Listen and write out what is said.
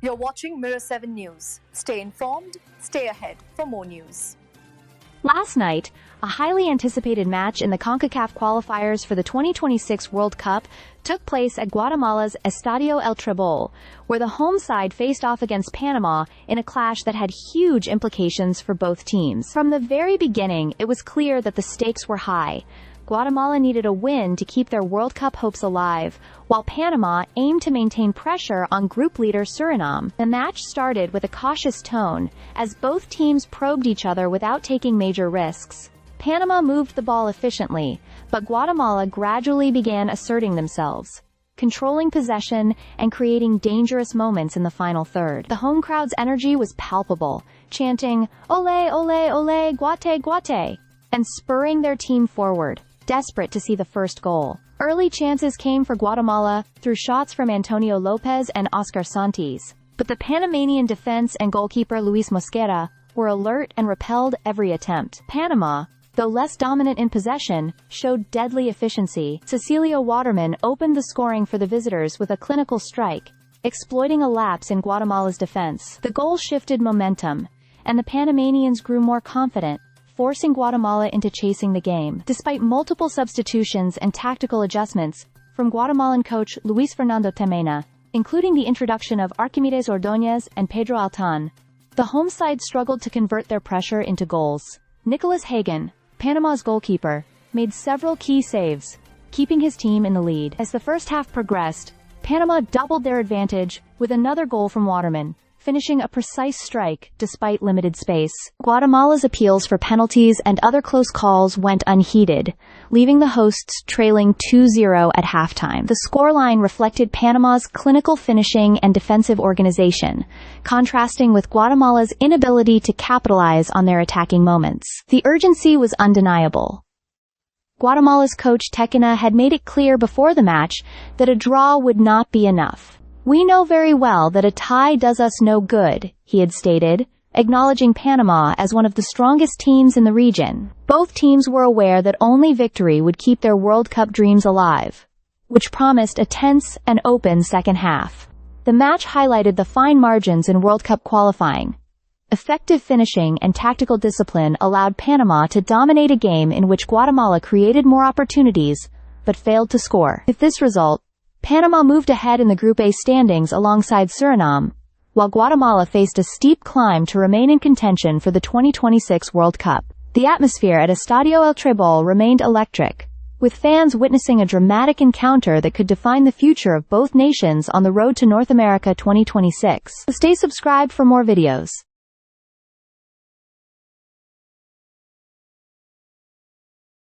You're watching Mirror 7 News. Stay informed, stay ahead for more news. Last night, a highly anticipated match in the CONCACAF qualifiers for the 2026 World Cup took place at Guatemala's Estadio El Trebol, where the home side faced off against Panama in a clash that had huge implications for both teams. From the very beginning, it was clear that the stakes were high. Guatemala needed a win to keep their World Cup hopes alive, while Panama aimed to maintain pressure on group leader Suriname. The match started with a cautious tone, as both teams probed each other without taking major risks. Panama moved the ball efficiently, but Guatemala gradually began asserting themselves, controlling possession and creating dangerous moments in the final third. The home crowd's energy was palpable, chanting, "Ole, ole, ole, guate, guate," and spurring their team forward, desperate to see the first goal. Early chances came for Guatemala through shots from Antonio Lopez and Oscar Santis, but the Panamanian defense and goalkeeper Luis Mosquera were alert and repelled every attempt. Panama, though less dominant in possession, showed deadly efficiency. Cecilio Waterman opened the scoring for the visitors with a clinical strike, exploiting a lapse in Guatemala's defense. The goal shifted momentum, and the Panamanians grew more confident, forcing Guatemala into chasing the game. Despite multiple substitutions and tactical adjustments from Guatemalan coach Luis Fernando Temena, including the introduction of Archimedes Ordóñez and Pedro Altan, the home side struggled to convert their pressure into goals. Nicolas Hagen, Panama's goalkeeper, made several key saves, keeping his team in the lead. As the first half progressed, Panama doubled their advantage with another goal from Waterman, finishing a precise strike despite limited space. Guatemala's appeals for penalties and other close calls went unheeded, leaving the hosts trailing 2-0 at halftime. The scoreline reflected Panama's clinical finishing and defensive organization, contrasting with Guatemala's inability to capitalize on their attacking moments. The urgency was undeniable. Guatemala's coach Tekena had made it clear before the match that a draw would not be enough. "We know very well that a tie does us no good," he had stated, acknowledging Panama as one of the strongest teams in the region. Both teams were aware that only victory would keep their World Cup dreams alive, which promised a tense and open second half. The match highlighted the fine margins in World Cup qualifying. Effective finishing and tactical discipline allowed Panama to dominate a game in which Guatemala created more opportunities, but failed to score. With this result, Panama moved ahead in the Group A standings alongside Suriname, while Guatemala faced a steep climb to remain in contention for the 2026 World Cup. The atmosphere at Estadio El Trebol remained electric, with fans witnessing a dramatic encounter that could define the future of both nations on the road to North America 2026. Stay subscribed for more videos.